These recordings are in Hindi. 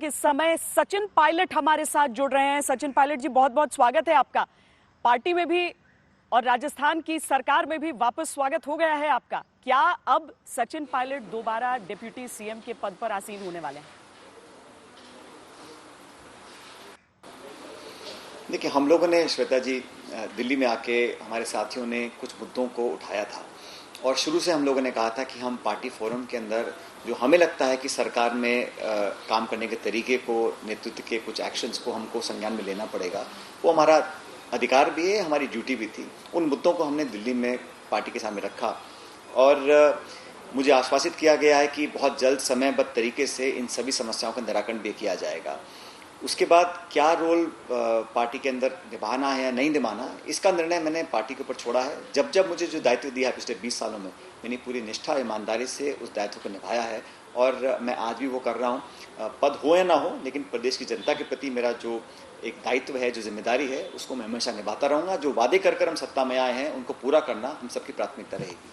लगभग इस समय सचिन पायलट हमारे साथ जुड़ रहे हैं। सचिन पायलट जी, बहुत बहुत स्वागत है आपका। पार्टी में भी और राजस्थान की सरकार में भी वापस स्वागत हो गया है आपका। क्या अब सचिन पायलट दोबारा डिप्यूटी सीएम के पद पर आसीन होने वाले हैं? देखिए, हम लोगों ने श्वेता जी दिल्ली में आके हमारे साथियों ने कुछ मुद्दों को उठाया था और शुरू से हम लोगों ने कहा था कि हम पार्टी फोरम के अंदर जो हमें लगता है कि सरकार में काम करने के तरीके को, नेतृत्व के कुछ एक्शंस को हमको संज्ञान में लेना पड़ेगा, वो हमारा अधिकार भी है, हमारी ड्यूटी भी थी। उन मुद्दों को हमने दिल्ली में पार्टी के सामने रखा और मुझे आश्वासित किया गया है कि बहुत जल्द समयबद्ध तरीके से इन सभी समस्याओं का निराकरण भी किया जाएगा। उसके बाद क्या रोल पार्टी के अंदर निभाना है या नहीं निभाना, इसका निर्णय मैंने पार्टी के ऊपर छोड़ा है। जब जब मुझे जो दायित्व दिया है पिछले 20 सालों में, मैंने पूरी निष्ठा ईमानदारी से उस दायित्व को निभाया है और मैं आज भी वो कर रहा हूँ। पद हो या ना हो, लेकिन प्रदेश की जनता के प्रति मेरा जो एक दायित्व है, जो जिम्मेदारी है, उसको मैं हमेशा निभाता रहूँगा। जो वादे कर हम सत्ता में आए हैं, उनको पूरा करना हम सबकी प्राथमिकता रहेगी।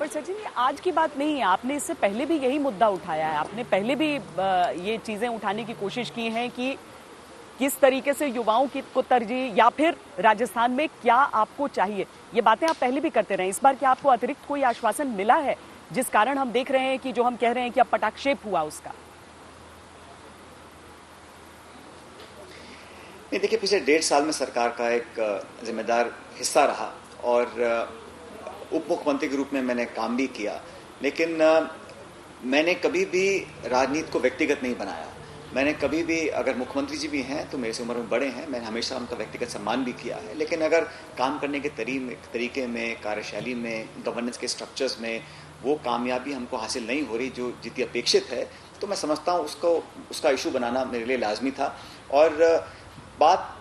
पर सचिन, ये आज की बात नहीं है, आपने इससे पहले भी यही मुद्दा उठाया है। आपने पहले भी ये चीजें उठाने की कोशिश की है कि किस तरीके से युवाओं की को तरजीह या फिर राजस्थान में क्या आपको चाहिए, ये बातें आप पहले भी करते रहे। इस बार क्या आपको अतिरिक्त कोई आश्वासन मिला है जिस कारण हम देख रहे हैं कि जो हम कह रहे हैं कि अब पटाक्षेप हुआ उसका? नहीं, देखिए, पिछले 1.5 साल में सरकार का एक जिम्मेदार हिस्सा रहा और उप मुख्यमंत्री के रूप में मैंने काम भी किया, लेकिन मैंने कभी भी राजनीति को व्यक्तिगत नहीं बनाया। मैंने कभी भी, अगर मुख्यमंत्री जी भी हैं तो मेरे से उम्र में बड़े हैं, मैंने हमेशा उनका व्यक्तिगत सम्मान भी किया है, लेकिन अगर काम करने के तरीके में, कार्यशैली में, गवर्नेंस के स्ट्रक्चर्स में वो कामयाबी हमको हासिल नहीं हो रही जो जितनी अपेक्षित है, तो मैं समझता हूँ उसका इशू बनाना मेरे लिए लाजमी था। और बात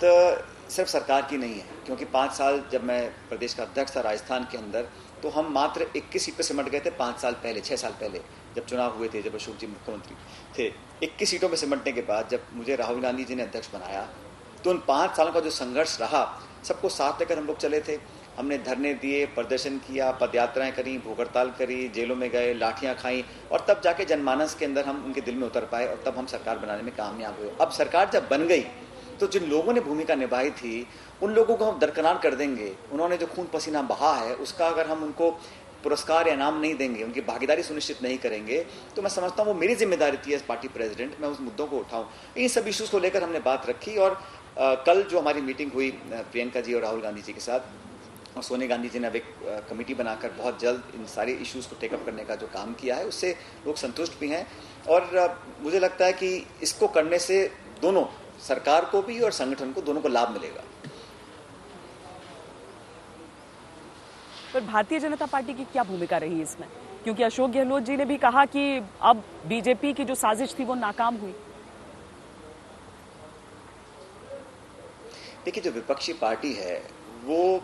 सिर्फ सरकार की नहीं है, क्योंकि 5 साल जब मैं प्रदेश का अध्यक्ष था राजस्थान के अंदर, तो हम मात्र 21 सीट पर सिमट गए थे 5 साल पहले, 6 साल पहले जब चुनाव हुए थे, जब अशोक जी मुख्यमंत्री थे। 21 सीटों पर सिमटने के बाद जब मुझे राहुल गांधी जी ने अध्यक्ष बनाया, तो उन 5 सालों का जो संघर्ष रहा, सबको साथ लेकर हम लोग चले थे। हमने धरने दिए, प्रदर्शन किया, पदयात्राएं करी, भूख हड़ताल करी, जेलों में गए, लाठियां खाई और तब जाके जनमानस के अंदर हम उनके दिल में उतर पाए और तब हम सरकार बनाने में कामयाब हुए। अब सरकार जब बन गई तो जिन लोगों ने भूमिका निभाई थी, उन लोगों को हम दरकिनार कर देंगे। उन्होंने जो खून पसीना बहा है, उसका अगर हम उनको पुरस्कार या इनाम नहीं देंगे, उनकी भागीदारी सुनिश्चित नहीं करेंगे, तो मैं समझता हूँ वो मेरी जिम्मेदारी थी एज पार्टी प्रेसिडेंट, मैं उस मुद्दों को उठाऊं। इन सब इश्यूज को लेकर हमने बात रखी और कल जो हमारी मीटिंग हुई प्रियंका जी और राहुल गांधी जी के साथ, और सोनिया गांधी जी ने अब एक कमेटी बनाकर बहुत जल्द इन सारे इश्यूज को टेकअप करने का जो काम किया है, उससे लोग संतुष्ट भी हैं। और मुझे लगता है कि इसको करने से दोनों, सरकार को भी और संगठन को, दोनों को लाभ मिलेगा। पर भारतीय जनता पार्टी की क्या भूमिका रही इसमें? क्योंकि अशोक गहलोत जी ने भी कहा कि अब बीजेपी की जो साजिश थी वो नाकाम हुई। देखिए, जो विपक्षी पार्टी है वो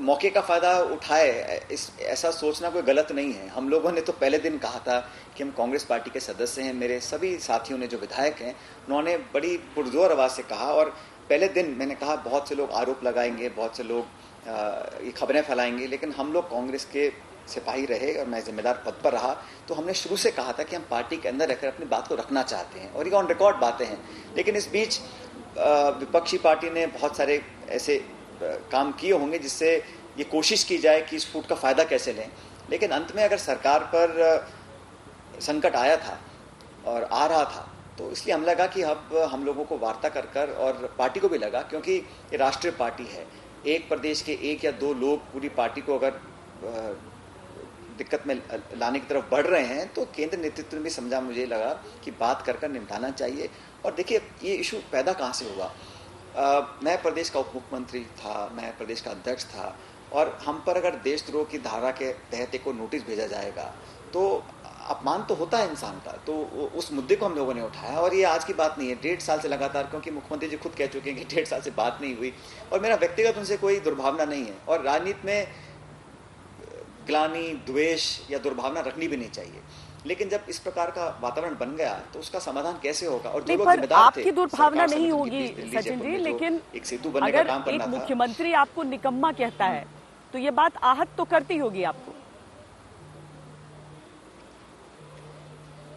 मौके का फायदा उठाए, ऐसा सोचना कोई गलत नहीं है। हम लोगों ने तो पहले दिन कहा था कि हम कांग्रेस पार्टी के सदस्य हैं। मेरे सभी साथियों ने, जो विधायक हैं, उन्होंने बड़ी पुरजोर आवाज से कहा और पहले दिन मैंने कहा बहुत से लोग आरोप लगाएंगे, बहुत से लोग ये खबरें फैलाएंगे, लेकिन हम लोग कांग्रेस के सिपाही रहे और मैं जिम्मेदार पद पर रहा, तो हमने शुरू से कहा था कि हम पार्टी के अंदर रहकर अपनी बात को रखना चाहते हैं और ये ऑन रिकॉर्ड बातें हैं। लेकिन इस बीच विपक्षी पार्टी ने बहुत सारे ऐसे काम किए होंगे जिससे ये कोशिश की जाए कि इस फूट का फायदा कैसे लें, लेकिन अंत में अगर सरकार पर संकट आया था और आ रहा था, तो इसलिए हम लगा कि अब हम लोगों को वार्ता कर और पार्टी को भी लगा, क्योंकि ये राष्ट्रीय पार्टी है, एक प्रदेश के 1 या 2 लोग पूरी पार्टी को अगर दिक्कत में लाने की तरफ बढ़ रहे हैं, तो केंद्र नेतृत्व ने भी समझा, मुझे लगा कि बात कर निपटाना चाहिए। और देखिए, ये इशू पैदा कहाँ से हुआ? मैं प्रदेश का उप मुख्यमंत्री था, मैं प्रदेश का अध्यक्ष था, और हम पर अगर देशद्रोह की धारा के तहत एक को नोटिस भेजा जाएगा तो अपमान तो होता है इंसान का। तो उस मुद्दे को हम लोगों ने उठाया और ये आज की बात नहीं है, 1.5 साल से लगातार, क्योंकि मुख्यमंत्री जी खुद कह चुके हैं कि 1.5 साल से बात नहीं हुई और मेरा व्यक्तिगत उनसे कोई दुर्भावना नहीं है। और राजनीति में ग्लानि, द्वेष या दुर्भावना रखनी भी नहीं चाहिए, लेकिन जब इस प्रकार का वातावरण बन गया तो उसका समाधान कैसे होगा? और जो लोग जिम्मेदार थे, आपकी दुर्भावना नहीं होगी सचिन जी, लेकिन एक सेतु बनने का काम अगर करना एक था। मुख्यमंत्री आपको निकम्मा कहता है तो ये बात आहत तो करती होगी आपको।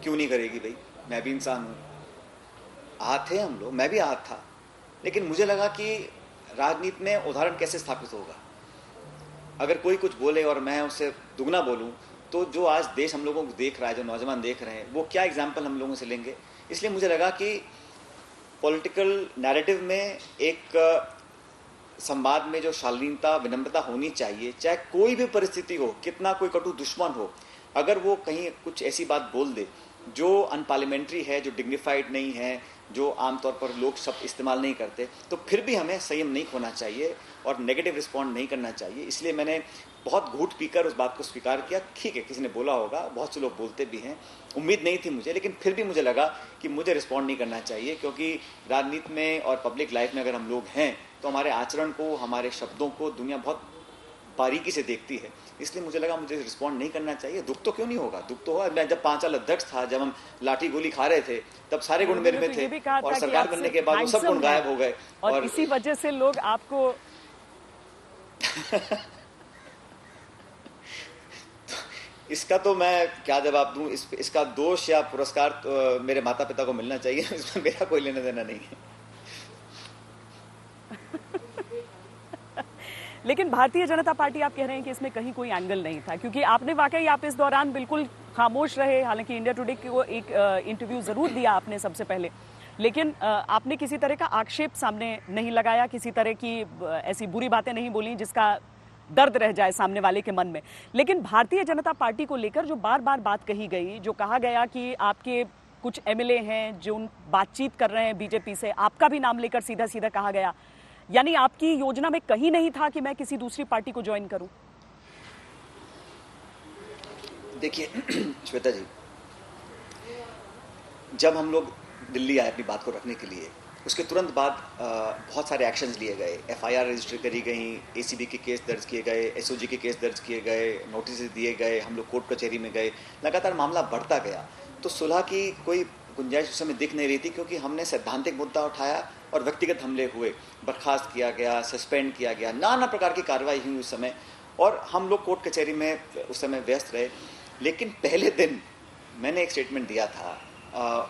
क्यों नहीं करेगी भाई, मैं भी इंसान हूँ, आहत थे हम लोग, मैं भी आहत था। लेकिन मुझे लगा कि राजनीति में उदाहरण कैसे स्थापित होगा। अगर कोई कुछ बोले और मैं उससे दुगना बोलूं, तो जो आज देश हम लोगों को देख रहा है, जो नौजवान देख रहे हैं, वो क्या एग्जाम्पल हम लोगों से लेंगे। इसलिए मुझे लगा कि पॉलिटिकल नैरेटिव में एक संवाद में जो शालीनता, विनम्रता होनी चाहिए, चाहे कोई भी परिस्थिति हो, कितना कोई कटु दुश्मन हो, अगर वो कहीं कुछ ऐसी बात बोल दे जो अनपार्लियामेंट्री है, जो डिग्निफाइड नहीं है, जो आमतौर पर लोग शब्द इस्तेमाल नहीं करते, तो फिर भी हमें संयम नहीं खोना चाहिए और नेगेटिव रिस्पॉन्ड नहीं करना चाहिए। इसलिए मैंने बहुत घूट पीकर उस बात को स्वीकार किया। ठीक है, किसी ने बोला होगा, बहुत से लोग बोलते भी हैं, उम्मीद नहीं थी मुझे, लेकिन फिर भी मुझे लगा कि मुझे रिस्पॉन्ड नहीं करना चाहिए, क्योंकि राजनीति में और पब्लिक लाइफ में अगर हम लोग हैं तो हमारे आचरण को, हमारे शब्दों को दुनिया बहुत बारीकी से देखती है। इसलिए मुझे लगा मुझे रिस्पॉन्ड नहीं करना चाहिए। दुख तो क्यों नहीं होगा, दुख तो होगा। मैं जब 5 साल अध्यक्ष था, जब हम लाठी गोली खा रहे थे, तब सारे गुण मेरे में थे, और सरकार बनने के बाद वो सब गुण गायब हो गए, और इसी वजह से लोग आपको इसका तो मैं क्या जवाब दूं। इसका दोष या पुरस्कार तो मेरे माता पिता को मिलना चाहिए, इसमें मेरा कोई लेना देना नहीं है। लेकिन भारतीय जनता पार्टी, आप कह रहे हैं कि इसमें कहीं कोई एंगल नहीं था, क्योंकि आपने वाकई आप इस दौरान बिल्कुल खामोश रहे। हालांकि इंडिया टुडे को एक इंटरव्यू जरूर दिया आपने सबसे पहले, लेकिन आपने किसी तरह का आक्षेप सामने नहीं लगाया, किसी तरह की ऐसी बुरी बातें नहीं बोली जिसका दर्द रह जाए सामने वाले के मन में। लेकिन भारतीय जनता पार्टी को लेकर जो बार बार बात कही गई, जो कहा गया कि आपके कुछ एमएलए हैं जो बातचीत कर रहे हैं बीजेपी से, आपका भी नाम लेकर सीधा सीधा कहा गया, यानी आपकी योजना में कहीं नहीं था कि मैं किसी दूसरी पार्टी को ज्वाइन करूं। देखिए श्वेता जी, जब हम लोग दिल्ली आए अपनी बात को रखने के लिए, उसके तुरंत बाद बहुत सारे एक्शंस लिए गए। एफआईआर रजिस्टर करी गई, एसीबी के केस दर्ज किए गए, एसओजी के केस दर्ज किए गए, नोटिस दिए गए, हम लोग कोर्ट कचहरी में गए, लगातार मामला बढ़ता गया। तो सुलह की कोई गुंजाइश उस समय दिख नहीं रही थी, क्योंकि हमने सैद्धांतिक मुद्दा उठाया और व्यक्तिगत हमले हुए, बर्खास्त किया गया, सस्पेंड किया गया, नाना प्रकार की कार्रवाई हुई उस समय, और हम लोग कोर्ट कचहरी में उस समय व्यस्त रहे। लेकिन पहले दिन मैंने एक स्टेटमेंट दिया था,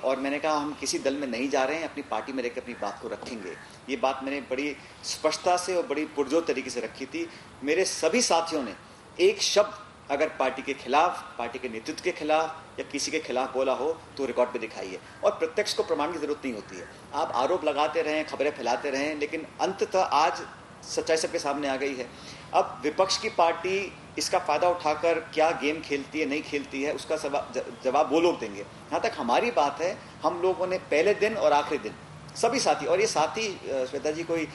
और मैंने कहा हम किसी दल में नहीं जा रहे हैं, अपनी पार्टी में रहकर अपनी बात को रखेंगे। ये बात मैंने बड़ी स्पष्टता से और बड़ी पुरजोर तरीके से रखी थी। मेरे सभी साथियों ने एक शब्द अगर पार्टी के खिलाफ, पार्टी के नेतृत्व के खिलाफ या किसी के खिलाफ बोला हो तो रिकॉर्ड पे दिखाइए, और प्रत्यक्ष को प्रमाण की जरूरत नहीं होती है। आप आरोप लगाते रहें, खबरें फैलाते रहें, लेकिन अंततः आज सच्चाई सबके सामने आ गई है। अब विपक्ष की पार्टी इसका फायदा उठाकर क्या गेम खेलती है, नहीं खेलती है, उसका जवाब वो लोग देंगे। यहाँ तक हमारी बात है, हम लोगों ने पहले दिन और आखिरी दिन सभी साथी, और ये साथी श्वेता जी कोई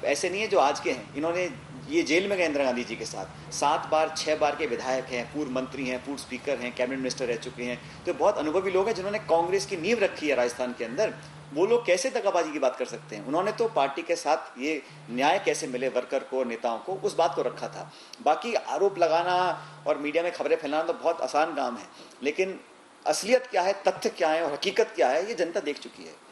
ऐसे नहीं है जो आज के हैं, इन्होंने ये जेल में गए इंदिरा गांधी जी के साथ, 7 बार 6 बार के विधायक हैं, पूर्व मंत्री हैं, पूर्व स्पीकर हैं, कैबिनेट मिनिस्टर रह चुके हैं, तो बहुत अनुभवी लोग हैं जिन्होंने कांग्रेस की नींव रखी है राजस्थान के अंदर। वो लोग कैसे दगाबाजी की बात कर सकते हैं? उन्होंने तो पार्टी के साथ ये न्याय कैसे मिले वर्कर को, नेताओं को, उस बात को रखा था। बाकी आरोप लगाना और मीडिया में खबरें फैलाना तो बहुत आसान काम है, लेकिन असलियत क्या है, तथ्य क्या है और हकीकत क्या है, ये जनता देख चुकी है।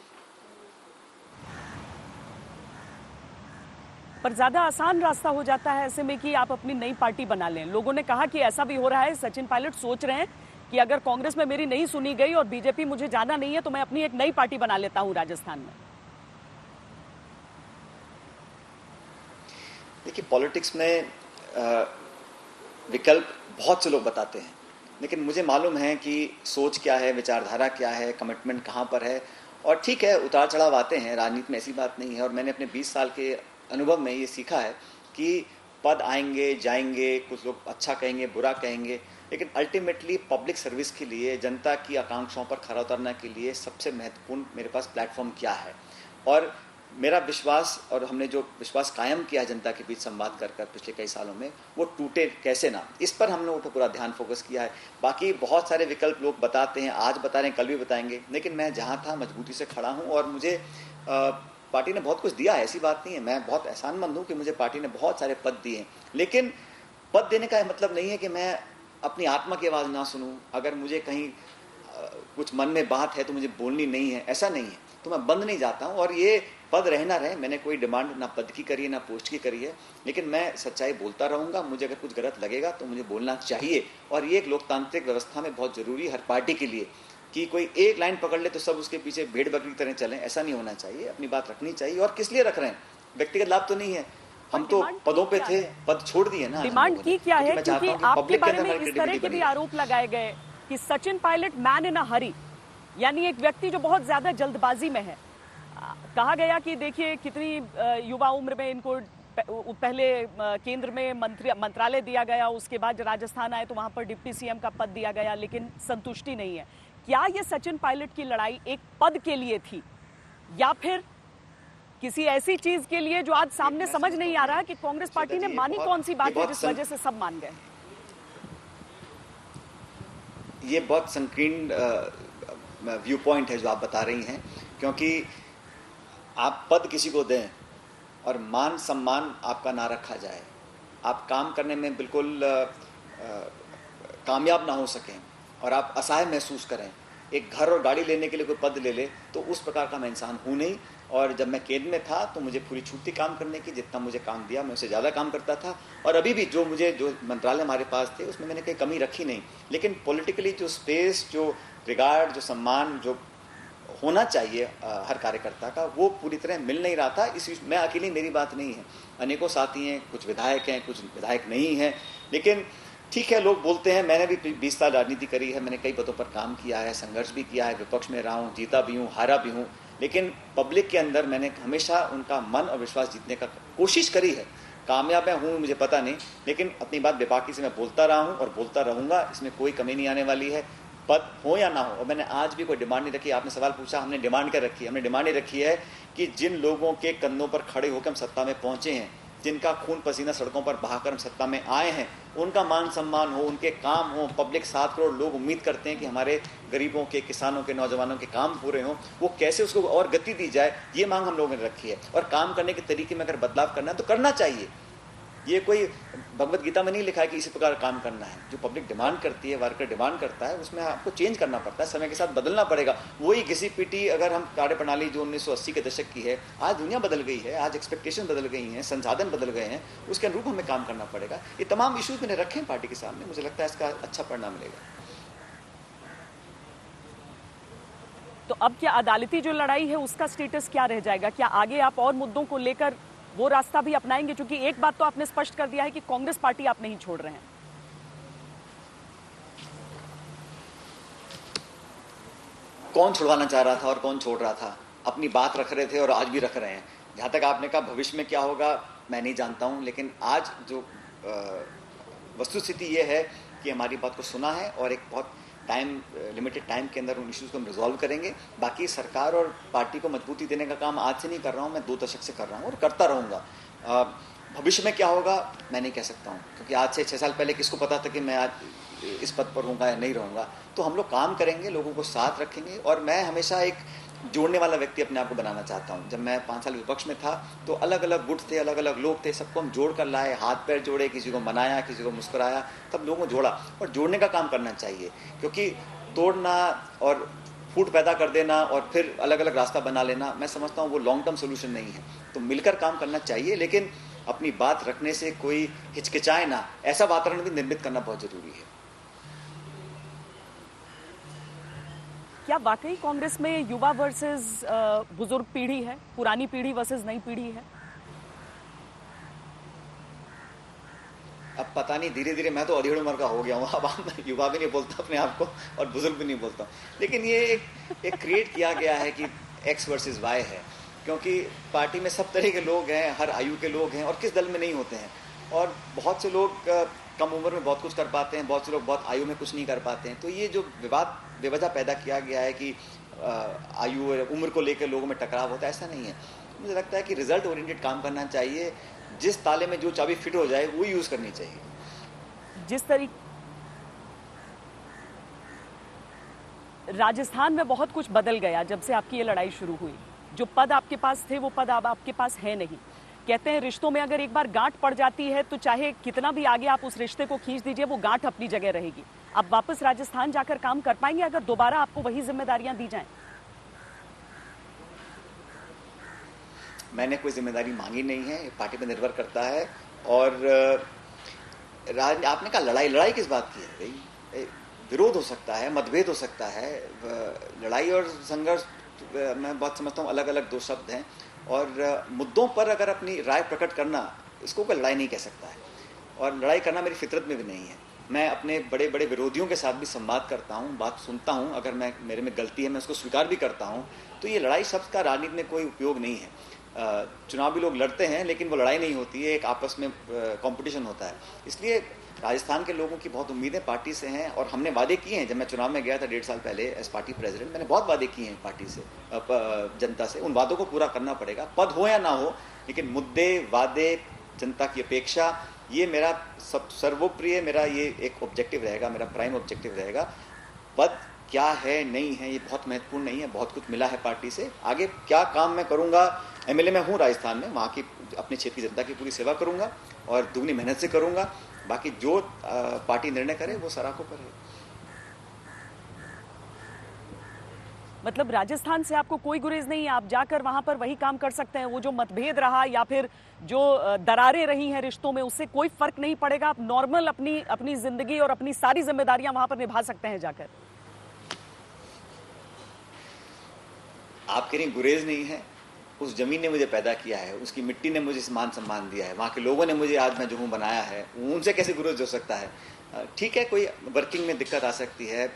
पर ज्यादा आसान रास्ता हो जाता है ऐसे में कि आप अपनी नई पार्टी बना लें। लोगों ने कहा कि ऐसा भी हो रहा है, सचिन पायलट सोच रहे हैं कि अगर कांग्रेस में मेरी नहीं सुनी गई और बीजेपी मुझे जाना नहीं है तो मैं अपनी एक नई पार्टी बना लेता हूं राजस्थान में। देखिए, पॉलिटिक्स में विकल्प बहुत से लोग बताते हैं, लेकिन मुझे मालूम है कि सोच क्या है, विचारधारा क्या है, कमिटमेंट कहाँ पर है। और ठीक है, उतार चढ़ाव आते हैं, राजनीति में ऐसी बात नहीं है। और मैंने अपने 20 साल के अनुभव में ये सीखा है कि पद आएंगे जाएंगे, कुछ लोग अच्छा कहेंगे, बुरा कहेंगे, लेकिन अल्टीमेटली पब्लिक सर्विस के लिए, जनता की आकांक्षाओं पर खरा उतरने के लिए सबसे महत्वपूर्ण मेरे पास प्लेटफॉर्म क्या है। और मेरा विश्वास, और हमने जो विश्वास कायम किया है जनता के बीच संवाद कर कर पिछले कई सालों में, वो टूटे कैसे ना, इस पर हमने पूरा ध्यान फोकस किया है। बाकी बहुत सारे विकल्प लोग बताते हैं, आज बता रहे हैं, कल भी बताएंगे, लेकिन मैं जहाँ था मजबूती से खड़ा हूँ। और मुझे पार्टी ने बहुत कुछ दिया है, ऐसी बात नहीं है, मैं बहुत एहसानमंद हूँ कि मुझे पार्टी ने बहुत सारे पद दिए हैं। लेकिन पद देने का मतलब नहीं है कि मैं अपनी आत्मा की आवाज़ ना सुनूं। अगर मुझे कहीं कुछ मन में बात है तो मुझे बोलनी नहीं है, ऐसा नहीं है, तो मैं बंद नहीं जाता हूं। और ये पद रहे ना रहे, मैंने कोई डिमांड ना पद की करी है ना पोस्ट की करी है, लेकिन मैं सच्चाई बोलता रहूंगा। मुझे अगर कुछ गलत लगेगा तो मुझे बोलना चाहिए, और ये एक लोकतांत्रिक व्यवस्था में बहुत जरूरी है हर पार्टी के लिए कि कोई एक लाइन पकड़ ले तो सब उसके पीछे भेड़ बकरी की तरह चलें, ऐसा नहीं होना चाहिए। अपनी बात रखनी चाहिए। और किस लिए रख रहे हैं? व्यक्तिगत लाभ तो नहीं है। हम तो पदों पे थे, पद छोड़ दिए ना। डिमांड की क्या है? क्योंकि आपके बारे में इस तरह के भी आरोप लगाए गए कि सचिन पायलट मैन इन अ हरी, यानी एक व्यक्ति जो बहुत ज्यादा जल्दबाजी में है। कहा गया कि देखिए कितनी युवा उम्र में इनको पहले केंद्र में मंत्रालय दिया गया, उसके बाद राजस्थान आए तो वहां पर डिप्टी सीएम का पद दिया गया, लेकिन संतुष्टि नहीं है। क्या ये सचिन पायलट की लड़ाई एक पद के लिए थी या फिर किसी ऐसी चीज के लिए जो आज सामने समझ नहीं आ रहा कि कांग्रेस पार्टी ने मानी कौन सी बात है जिस वजह से सब मान गए? ये बहुत संकीर्ण व्यू पॉइंट है जो आप बता रही हैं, क्योंकि आप पद किसी को दें और मान सम्मान आपका ना रखा जाए, आप काम करने में बिल्कुल कामयाब ना हो सकें और आप असहाय महसूस करें, एक घर और गाड़ी लेने के लिए कोई पद ले ले, तो उस प्रकार का मैं इंसान हूँ नहीं। और जब मैं केंद्र में था तो मुझे पूरी छुट्टी काम करने की, जितना मुझे काम दिया मैं उससे ज़्यादा काम करता था। और अभी भी जो मंत्रालय हमारे पास थे उसमें मैंने कोई कमी रखी नहीं। लेकिन पॉलिटिकली जो स्पेस, जो रिगार्ड, जो सम्मान जो होना चाहिए हर कार्यकर्ता का, वो पूरी तरह मिल नहीं रहा था। इस मैं अकेली मेरी बात नहीं है, अनेकों साथी हैं, कुछ विधायक हैं, कुछ विधायक नहीं हैं। लेकिन ठीक है, लोग बोलते हैं। मैंने भी 20 साल राजनीति करी है, मैंने कई पदों पर काम किया है, संघर्ष भी किया है, विपक्ष में रहा हूँ, जीता भी हूँ, हारा भी हूँ। लेकिन पब्लिक के अंदर मैंने हमेशा उनका मन और विश्वास जीतने का कोशिश करी है। कामयाब मैं हूँ मुझे पता नहीं, लेकिन अपनी बात बेबाकी से मैं बोलता रहा हूँ और बोलता रहूँगा। इसमें कोई कमी नहीं आने वाली है, पद हो या ना हो। और मैंने आज भी कोई डिमांड नहीं रखी। आपने सवाल पूछा, हमने डिमांड क्या रखी है? हमने डिमांड ये रखी है कि जिन लोगों के कंधों पर खड़े होकर हम सत्ता में पहुंचे हैं, जिनका खून पसीना सड़कों पर बहाकर हम सत्ता में आए हैं, उनका मान सम्मान हो, उनके काम हो। पब्लिक 7 करोड़ लोग उम्मीद करते हैं कि हमारे गरीबों के, किसानों के, नौजवानों के काम पूरे हों। वो कैसे उसको और गति दी जाए, ये मांग हम लोगों ने रखी है। और काम करने के तरीके में अगर बदलाव करना है तो करना चाहिए। ये कोई भगवत गीता में नहीं लिखा है कि इसी प्रकार काम करना है। जो पब्लिक डिमांड करती है, वर्कर डिमांड करता है, उसमें आपको चेंज करना पड़ता है, समय के साथ बदलना पड़ेगा। वही घिसी पीटी अगर हम कार्य प्रणाली जो 1980 के दशक की है, आज दुनिया बदल गई है, आज एक्सपेक्टेशन बदल गई हैं, संसाधन बदल गए हैं, उसके अनुरूप हमें काम करना पड़ेगा। ये तमाम इश्यूज मैंने रखे हैं पार्टी के सामने, मुझे लगता है इसका अच्छा परिणाम मिलेगा। तो अब क्या अदालती जो लड़ाई है उसका स्टेटस क्या रह जाएगा? क्या आगे आप और मुद्दों को लेकर वो रास्ता भी अपनाएंगे? क्योंकि एक बात तो आपने स्पष्ट कर दिया है कि कांग्रेस पार्टी आप नहीं छोड़ रहे हैं। कौन छुड़वाना चाह रहा था और कौन छोड़ रहा था? अपनी बात रख रहे थे और आज भी रख रहे हैं। जहां तक आपने कहा भविष्य में क्या होगा मैं नहीं जानता हूं, लेकिन आज जो वस्तुस्थिति ये है कि हमारी बात को सुना है और एक बहुत लिमिटेड टाइम के अंदर उन इश्यूज को हम रिजॉल्व करेंगे। बाकी सरकार और पार्टी को मजबूती देने का काम आज से नहीं कर रहा हूँ, मैं 2 दशक से कर रहा हूँ और करता रहूँगा। भविष्य में क्या होगा मैं नहीं कह सकता हूँ, क्योंकि आज से 6 साल पहले किसको पता था कि मैं आज इस पद पर रहूँगा या नहीं रहूँगा। तो हम लोग काम करेंगे, लोगों को साथ रखेंगे। और मैं हमेशा एक जोड़ने वाला व्यक्ति अपने आप को बनाना चाहता हूँ। जब मैं 5 साल विपक्ष में था तो अलग अलग गुट थे, अलग अलग लोग थे, सबको हम जोड़ कर लाए, हाथ पैर जोड़े, किसी को मनाया, किसी को मुस्कुराया, तब लोगों को जोड़ा। और जोड़ने का काम करना चाहिए, क्योंकि तोड़ना और फूट पैदा कर देना और फिर अलग अलग रास्ता बना लेना, मैं समझता हूँ वो लॉन्ग टर्म सोल्यूशन नहीं है। तो मिलकर काम करना चाहिए, लेकिन अपनी बात रखने से कोई हिचकिचाए ना, ऐसा वातावरण भी निर्मित करना बहुत जरूरी है। क्या वाकई कांग्रेस में युवा वर्सेस बुजुर्ग पीढ़ी है, पुरानी पीढ़ी वर्सेस नई पीढ़ी है? अब पता नहीं, धीरे धीरे मैं तो अधेड़ उम्र का हो गया हूँ, अब मैं युवा भी नहीं बोलता अपने आप को और बुजुर्ग भी नहीं बोलता। लेकिन ये एक क्रिएट किया गया है कि एक्स वर्सेस वाई है, क्योंकि पार्टी में सब तरह के लोग हैं, हर आयु के लोग हैं, और किस दल में नहीं होते हैं। और बहुत से लोग कम उम्र में बहुत कुछ कर पाते हैं, बहुत से लोग बहुत आयु में कुछ नहीं कर पाते हैं। तो ये जो विवाद बेवजह पैदा किया गया है कि आयु और उम्र को लेकर लोगों में टकराव होता है, ऐसा नहीं है। मुझे लगता है कि रिजल्ट ओरिएंटेड काम करना चाहिए, जिस ताले में जो चाबी फिट हो जाए वो यूज करनी चाहिए। जिस तरीके राजस्थान में बहुत कुछ बदल गया जब से आपकी ये लड़ाई शुरू हुई। जो पद आपके पास थे वो पद अब आपके पास है नहीं। कहते हैं रिश्तों में अगर एक बार गांठ पड़ जाती है तो चाहे कितना भी आगे आप उस रिश्ते को खींच दीजिए, वो गांठ अपनी जगह रहेगी। आप वापस राजस्थान जाकर काम कर पाएंगे अगर दोबारा आपको वही जिम्मेदारियां दी जाएं? मैंने कोई जिम्मेदारी मांगी नहीं है, पार्टी पर निर्भर करता है। और आपने कहा लड़ाई किस बात की है भाई? विरोध हो सकता है, मतभेद हो सकता है। लड़ाई और संघर्ष मैं बहुत समझता हूँ अलग अलग दो शब्द हैं, और मुद्दों पर अगर अपनी राय प्रकट करना, इसको कोई लड़ाई नहीं कह सकता है, और लड़ाई करना मेरी फितरत में भी नहीं है। मैं अपने बड़े बड़े विरोधियों के साथ भी संवाद करता हूँ, बात सुनता हूँ, अगर मेरे में गलती है मैं उसको स्वीकार भी करता हूँ। तो ये लड़ाई शब्द का राजनीति में कोई उपयोग नहीं है। चुनाव भी लोग लड़ते हैं, लेकिन वो लड़ाई नहीं होती है, एक आपस में कंपटीशन होता है। इसलिए राजस्थान के लोगों की बहुत उम्मीदें पार्टी से हैं, और हमने वादे किए हैं। जब मैं चुनाव में गया था 1.5 साल पहले एज पार्टी प्रेसिडेंट, मैंने बहुत वादे किए हैं पार्टी से, जनता से। उन वादों को पूरा करना पड़ेगा, पद हो या ना हो, लेकिन मुद्दे, वादे, जनता की अपेक्षा, ये मेरा सर्वोप्रिय, मेरा ये एक ऑब्जेक्टिव रहेगा, मेरा प्राइम ऑब्जेक्टिव रहेगा। पद क्या है नहीं है ये बहुत महत्वपूर्ण नहीं है, बहुत कुछ मिला है पार्टी से। आगे क्या काम मैं करूंगा, एमएलए में हूँ राजस्थान में, वहाँ की अपने क्षेत्र की जनता की पूरी सेवा करूंगा और दुगनी मेहनत से करूंगा। बाकी जो पार्टी निर्णय करे वो सराहनीय पर है। मतलब राजस्थान से आपको कोई गुरेज नहीं है, आप जाकर वहां पर वही काम कर सकते हैं। वो जो मतभेद रहा या फिर जो दरारें रही हैं रिश्तों में, उससे कोई फर्क नहीं पड़ेगा। आप नॉर्मल अपनी जिंदगी और अपनी सारी जिम्मेदारियां वहां पर निभा सकते हैं जाकर। आप कह रही गुरेज नहीं है, उस जमीन ने मुझे पैदा किया है, उसकी मिट्टी ने मुझे मान सम्मान दिया है, वहाँ के लोगों ने मुझे आज मैं जो हूँ बनाया है, उनसे कैसे गुरेज हो सकता है। ठीक है, कोई वर्किंग में दिक्कत आ सकती है,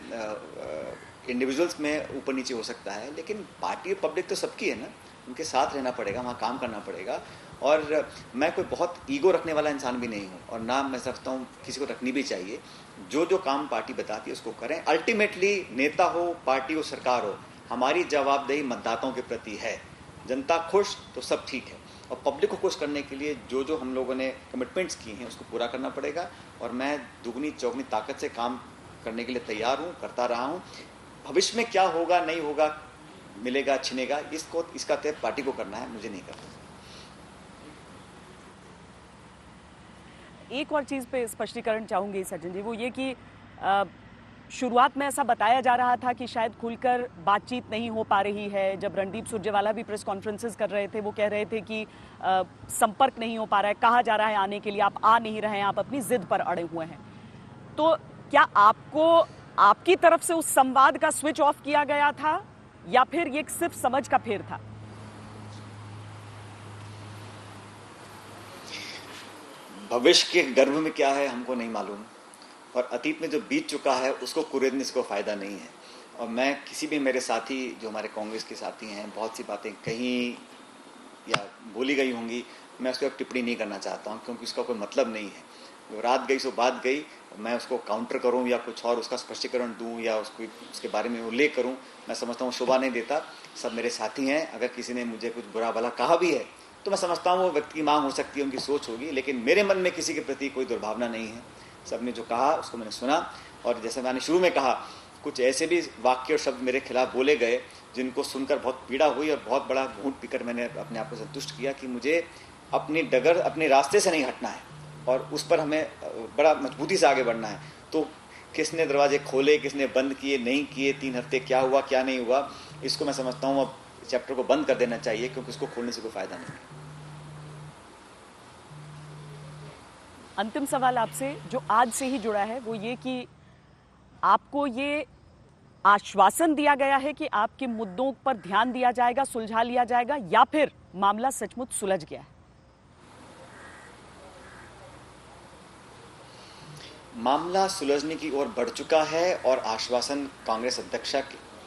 इंडिविजुअल्स में ऊपर नीचे हो सकता है, लेकिन पार्टी और पब्लिक तो सबकी है ना, उनके साथ रहना पड़ेगा, वहाँ काम करना पड़ेगा। और मैं कोई बहुत ईगो रखने वाला इंसान भी नहीं हूँ, और ना मैं समझता हूँ किसी को रखनी भी चाहिए। जो जो काम पार्टी बताती है उसको करें। अल्टीमेटली नेता हो, पार्टी हो, सरकार हो, हमारी जवाबदेही मतदाताओं के प्रति है। जनता खुश तो सब ठीक है, और पब्लिक को खुश करने के लिए जो जो हम लोगों ने कमिटमेंट्स की हैं उसको पूरा करना पड़ेगा। और मैं दुगनी चौगनी ताकत से काम करने के लिए तैयार हूँ, करता रहा हूँ। भविष्य में क्या होगा नहीं होगा, मिलेगा छिनेगा, इसका तय पार्टी को करना है, मुझे नहीं करना। एक और चीज पे स्पष्टीकरण चाहूंगी सचिन जी, वो ये कि शुरुआत में ऐसा बताया जा रहा था कि शायद खुलकर बातचीत नहीं हो पा रही है। जब रणदीप सुरजेवाला भी प्रेस कॉन्फ्रेंसेस कर रहे थे, वो कह रहे थे कि संपर्क नहीं हो पा रहा है, कहा जा रहा है आने के लिए, आप आ नहीं रहे हैं, आप अपनी जिद पर अड़े हुए हैं। तो क्या आपको आपकी तरफ से उस संवाद का स्विच ऑफ किया गया था, या फिर ये सिर्फ समझ का फेर था? भविष्य के गर्भ में क्या है हमको नहीं मालूम, और अतीत में जो बीत चुका है उसको कुरेदने से कोई फायदा नहीं है। और मैं किसी भी मेरे साथी जो हमारे कांग्रेस के साथी हैं, बहुत सी बातें कहीं या बोली गई होंगी, मैं उस पर टिप्पणी नहीं करना चाहता हूँ, क्योंकि उसका कोई मतलब नहीं है। जो रात गई सो बात गई, मैं उसको काउंटर करूं या कुछ और उसका स्पष्टीकरण दूं या उसके बारे में उल्लेख करूं, मैं समझता हूं शोभा नहीं देता। सब मेरे साथी हैं, अगर किसी ने मुझे कुछ बुरा भला कहा भी है तो मैं समझता हूं वो व्यक्ति की मांग हो सकती है, उनकी सोच होगी, लेकिन मेरे मन में किसी के प्रति कोई दुर्भावना नहीं है। सबने जो कहा उसको मैंने सुना, और जैसे मैंने शुरू में कहा, कुछ ऐसे भी वाक्य और शब्द मेरे खिलाफ बोले गए जिनको सुनकर बहुत पीड़ा हुई, और बहुत बड़ा घूंट पीकर मैंने अपने आप को संतुष्ट किया कि मुझे अपनी डगर, अपने रास्ते से नहीं हटना है, और उस पर हमें बड़ा मजबूती से आगे बढ़ना है। तो किसने दरवाजे खोले, किसने बंद किए, नहीं किए, 3 हफ्ते क्या हुआ क्या नहीं हुआ, इसको मैं समझता हूँ अब चैप्टर को बंद कर देना चाहिए, क्योंकि इसको खोलने से कोई फायदा नहीं। अंतिम सवाल आपसे जो आज से ही जुड़ा है वो ये कि आपको ये आश्वासन दिया गया है कि आपके मुद्दों पर ध्यान दिया जाएगा, सुलझा लिया जाएगा, या फिर मामला सचमुच सुलझ गया है? मामला सुलझने की ओर बढ़ चुका है, और आश्वासन कांग्रेस अध्यक्षा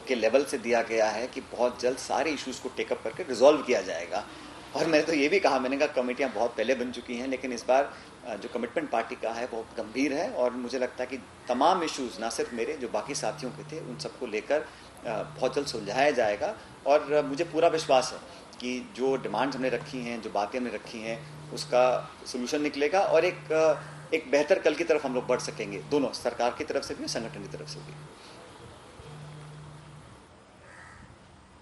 के लेवल से दिया गया है कि बहुत जल्द सारे इश्यूज को टेकअप करके रिजॉल्व किया जाएगा। और मैंने तो ये भी कहा, मैंने कहा कमेटियां बहुत पहले बन चुकी हैं, लेकिन इस बार जो कमिटमेंट पार्टी का है बहुत गंभीर है, और मुझे लगता है कि तमाम इश्यूज, ना सिर्फ मेरे, जो बाकी साथियों के थे, उन सबको लेकर बहुत जल्द सुलझाया जाएगा। और मुझे पूरा विश्वास है कि जो डिमांड्स हमने रखी हैं, जो बातें हमने रखी हैं, उसका सोल्यूशन निकलेगा, और एक बेहतर कल की तरफ हम लोग बढ़ सकेंगे, दोनों, सरकार की तरफ से भी, संगठन की तरफ से भी।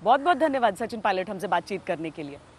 बहुत बहुत धन्यवाद सचिन पायलट हमसे बातचीत करने के लिए।